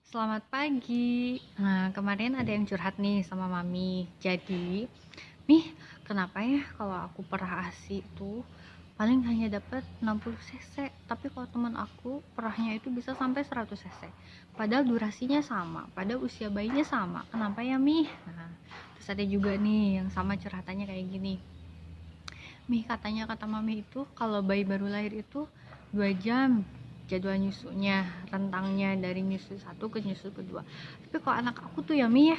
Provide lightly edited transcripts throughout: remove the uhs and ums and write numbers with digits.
Selamat pagi. Nah, kemarin ada yang curhat nih sama Mami. Jadi, Mih, kenapa ya kalau aku perah ASI itu paling hanya dapat 60 cc, tapi kalau teman aku perahnya itu bisa sampai 100 cc. Padahal durasinya sama, padahal usia bayinya sama. Kenapa ya, Mih? Nah, terus ada juga nih yang sama curhatannya kayak gini. Mih, katanya kata Mami itu kalau bayi baru lahir itu 2 jam jadwal nyusunya, rentangnya dari nyusu satu ke nyusu kedua. Tapi kalau anak aku tuh ya Mi ya,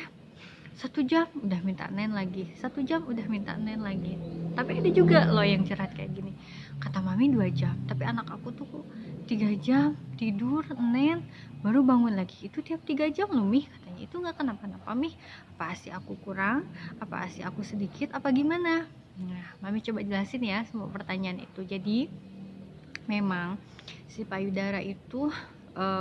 1 jam udah minta nen lagi, 1 jam udah minta nen lagi. Tapi ada juga loh yang curhat kayak gini, kata Mami 2 jam, tapi anak aku tuh 3 jam tidur nen baru bangun lagi. Itu tiap 3 jam loh Mi, katanya. Itu nggak kenapa-napa Mi, apa asi aku kurang, apa asi aku sedikit, apa gimana? Nah, Mami coba jelasin ya semua pertanyaan itu. Jadi memang si payudara itu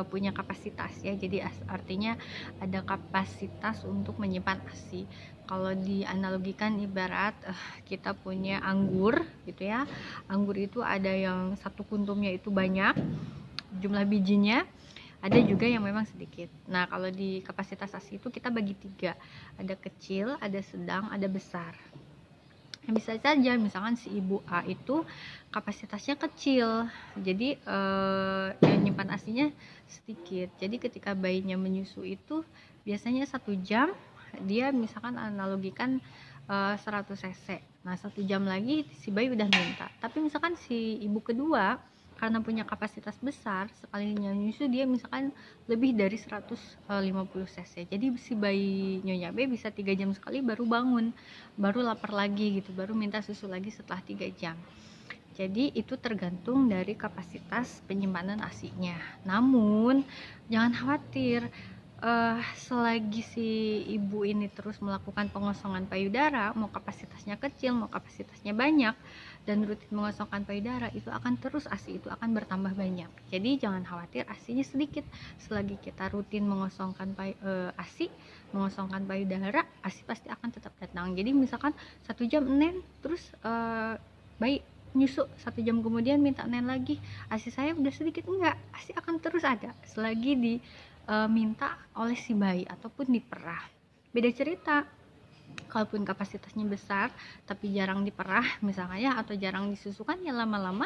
punya kapasitas ya, jadi artinya ada kapasitas untuk menyimpan ASI. Kalau dianalogikan ibarat kita punya anggur gitu ya, anggur itu ada yang satu kuntumnya itu banyak jumlah bijinya, ada juga yang memang sedikit. Nah, kalau di kapasitas ASI itu kita bagi tiga, ada kecil, ada sedang, ada besar. Bisa saja misalkan si ibu A itu kapasitasnya kecil, jadi yang nyimpan asinya sedikit. Jadi ketika bayinya menyusu itu biasanya 1 jam dia misalkan analogikan 100 cc. Nah 1 jam lagi si bayi udah minta. Tapi misalkan si ibu kedua karena punya kapasitas besar, sekalinya nyusu dia misalkan lebih dari 150 cc. Jadi si bayi Nyonya B bisa 3 jam sekali baru bangun, baru lapar lagi gitu, baru minta susu lagi setelah 3 jam. Jadi itu tergantung dari kapasitas penyimpanan ASI-nya. Namun jangan khawatir, selagi si ibu ini terus melakukan pengosongan payudara, mau kapasitasnya kecil, mau kapasitasnya banyak, dan rutin mengosongkan payudara, itu akan terus ASI itu akan bertambah banyak. Jadi jangan khawatir ASI-nya sedikit, selagi kita rutin mengosongkan ASI, mengosongkan payudara, ASI pasti akan tetap datang. Jadi misalkan 1 jam nen, terus bayi nyusu 1 jam kemudian minta nen lagi, ASI saya udah sedikit, enggak, ASI akan terus ada selagi diminta oleh si bayi ataupun diperah. Beda cerita kalaupun kapasitasnya besar tapi jarang diperah misalnya ya, atau jarang disusukan, ya lama-lama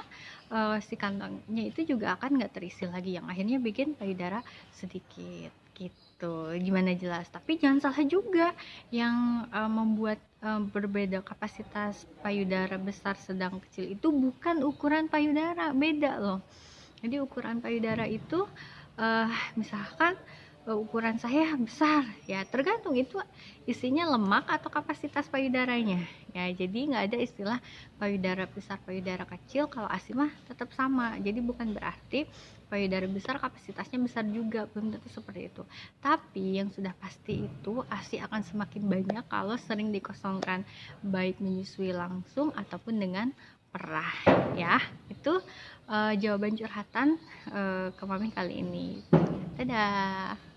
si kantongnya itu juga akan nggak terisi lagi, yang akhirnya bikin payudara sedikit gitu. Gimana, jelas? Tapi jangan salah juga, yang membuat berbeda kapasitas payudara besar sedang kecil itu bukan ukuran payudara, beda loh. Jadi ukuran payudara itu misalkan ukuran saya besar ya, tergantung itu isinya lemak atau kapasitas payudaranya ya. Jadi nggak ada istilah payudara besar payudara kecil, kalau ASI mah tetap sama. Jadi bukan berarti payudara besar kapasitasnya besar juga, belum tentu seperti itu. Tapi yang sudah pasti itu ASI akan semakin banyak kalau sering dikosongkan, baik menyusui langsung ataupun dengan perah ya. Itu jawaban curhatan ke Mami kali ini. Dadah.